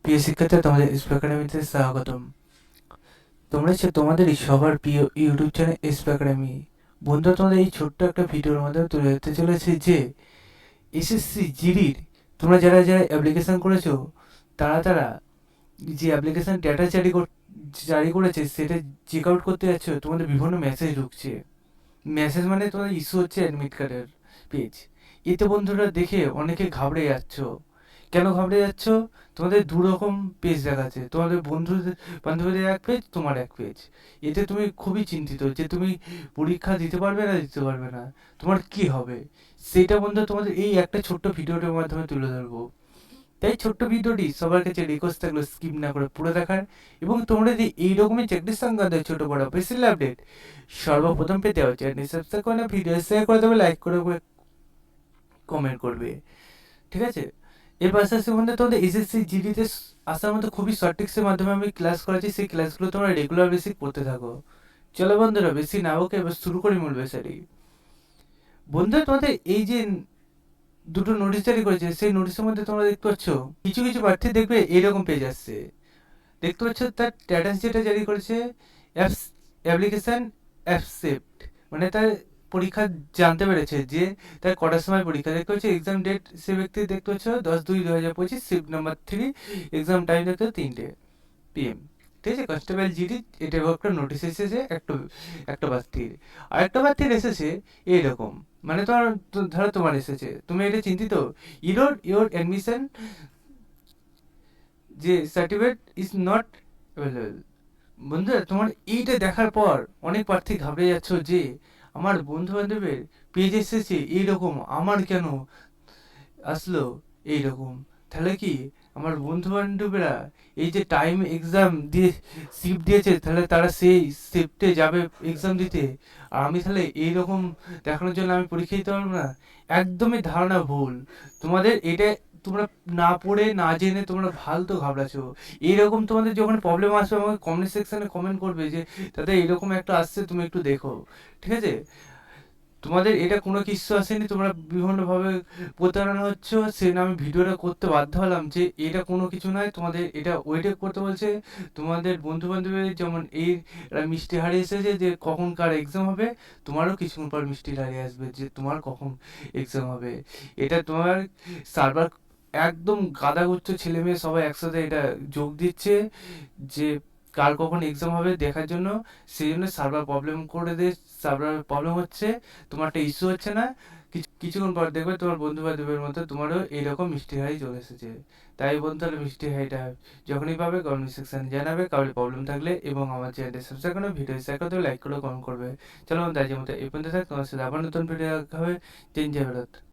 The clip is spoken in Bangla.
প্রিয় শিক্ষার্থী, তোমাদের এসপি একাডেমিতে স্বাগতম। তোমরা তোমাদের এই সবার প্রিয় ইউটিউব চ্যানেল এসপি একাডেমি। বন্ধুরা, তোমাদের এই ছোট্ট একটা ভিডিওর মাধ্যমে তুলে ধরতে চলেছে যে এসএসসি জিডির তোমরা যারা যারা অ্যাপ্লিকেশন করেছো, তারা যে অ্যাপ্লিকেশন ডেটা জারি করেছে সেটা চেক আউট করতে যাচ্ছ, তোমাদের বিভিন্ন মেসেজ ঢুকছে। মেসেজ মানে তোমাদের ইস্যু হচ্ছে অ্যাডমিট কার্ডের পেজ। এতে বন্ধুরা দেখে অনেকে ঘাবড়ে যাচ্ছ। কেন ঘাবড়ে যাচ্ছ? তোমাদের দু রকম পেজ দেখাচ্ছে, তোমাদের বন্ধুদের বান্ধবীদের এক পেজ, তোমার এক পেজ। এতে তুমি খুবই চিন্তিত যে তুমি পরীক্ষা দিতে পারবে না দিতে পারবে না, তোমার কি হবে সেটা বন্ধু তোমাদের এই একটা ছোট্ট ভিডিওটার মাধ্যমে তুলে ধরবো। তাই ছোট্ট ভিডিওটি সবার কাছে রিকোয়েস্ট থাকলো স্কিপ না করে পুরো দেখার, এবং তোমরা যদি এইরকমই চাকরি সংক্রান্ত ছোট বড় অফিসিয়াল আপডেট সর্বপ্রথম পেতে হবে, চ্যানেলটি সাবস্ক্রাইব করে ভিডিও শেয়ার করে দেবে, লাইক করে কমেন্ট করবে, ঠিক আছে? এর পাশাপাশি বন্ধু তোমাদের এসএসসি জিডিতে আসার মতো খুবই শর্ট ট্রিক্সের মাধ্যমে আমি ক্লাস করাচ্ছি, সেই ক্লাসগুলো তোমরা রেগুলার বেসিক পড়তে থাকো। চলো বন্ধুরা, বেশি না ওকে এবার শুরু করি মূল বিষয়টি। বন্ধুরা, তোমাদের এই যে দুটো নোটিশ জারি করেছে, সেই নোটিশের মধ্যে তোমরা দেখতে পাচ্ছ কিছু কিছু প্রার্থী দেখবে এইরকম পেজ আসছে। দেখতে পাচ্ছ তার স্ট্যাটাস যেটা জারি করেছে, অ্যাপ্লিকেশন অ্যাকসেপ্ট, মানে তার পরীক্ষা জানতে পেরেছে যে তার কটার সময় পরীক্ষা। দেখতে পাচ্ছি এক্সাম ডেট সে ব্যক্তি দেখতে পাচ্ছ 10/2/2025, শিফট নাম্বার 3, এক্সাম টাইম দেখতে 3টে PM। ঠিক আছে, কনস্টেবল জিডি এটা একটা নোটিশ এসেছে একটা একটা প্রার্থীর। আর একটা প্রার্থীর এসেছে এইরকম, মানে তোমার ধরো তোমার এসেছে, তুমি এটা চিন্তিত, ইউর অ্যাডমিশন যে সার্টিফিকেট ইজ নট অ্যাভেলেবল। বন্ধুরা, তোমার এইটা দেখার পর অনেক প্রার্থী ঘাবড়ে যাচ্ছ যে আমার বন্ধু বান্ধবের পেজ এসেছে এইরকম, আমার কেন আসলো এইরকম? তাহলে কি আমার বন্ধু বান্ধবরা এই যে টাইম এক্সাম দিয়ে শিফট দিয়েছে, তাহলে তারা সেই শিফটে যাবে এক্সাম দিতে, আর আমি তাহলে এইরকম দেখানোর জন্য আমি পরীক্ষা দিতে পারবো না? একদমই ধারণা ভুল তোমাদের এটা। তোমরা না পড়ে না জেনে তোমরা ফালতু ঘাবড়াছো। এইরকম তোমাদের যখন প্রবলেম আসবে আমাকে কমেন্ট সেকশনে কমেন্ট করবে যে তাদের এরকম একটা আসছে, তুমি একটু দেখো, ঠিক আছে? তোমাদের এটা কোনো কিছু আসেনি, তোমরা বিভিন্নভাবে প্রতারণা হচ্ছ, সে আমি ভিডিওটা করতে বাধ্য হলাম যে এটা কোনো কিছু নয়, তোমাদের এটা ওয়েটে করতে বলছে। তোমাদের বন্ধু বান্ধবের যেমন এই মিষ্টি হারিয়ে এসেছে যে কখন কার এক্সাম হবে, তোমারও কিছুক্ষণ পর মিষ্টি হারিয়ে আসবে যে তোমার কখন এক্সাম হবে। এটা তোমার সার্ভার একদম গাদাগুচ্ছ ছেলে মেয়ে সবাই একসাথে এটা যোগ দিচ্ছে যে কার কখন এক্সাম হবে দেখার জন্য। সেই জন্য সার্ভার প্রবলেম করে দিয়ে, সার্ভার প্রবলেম হচ্ছে, তোমারটা ইস্যু হচ্ছে না। কিছুক্ষণ পর দেখবে তোমার বন্ধু বান্ধবের মধ্যে তোমারও এইরকম মিষ্টি হাই চলে এসেছে। তাই বন্ধুরা, মিষ্টি হাইটা যখনই পাবে কমেন্ট সেকশনে জানাবে কারোর প্রবলেম থাকলে, এবং আমার চ্যানেলটি সাবস্ক্রাইব করে ভিডিও শেয়ার করতে লাইক করে কমেন্ট করবে। চলো তাই যে মতো এই পর্যন্ত থাক, তোমার সাথে আবার নতুন ভিডিও দেখা হবে। দিন জয় ভারত।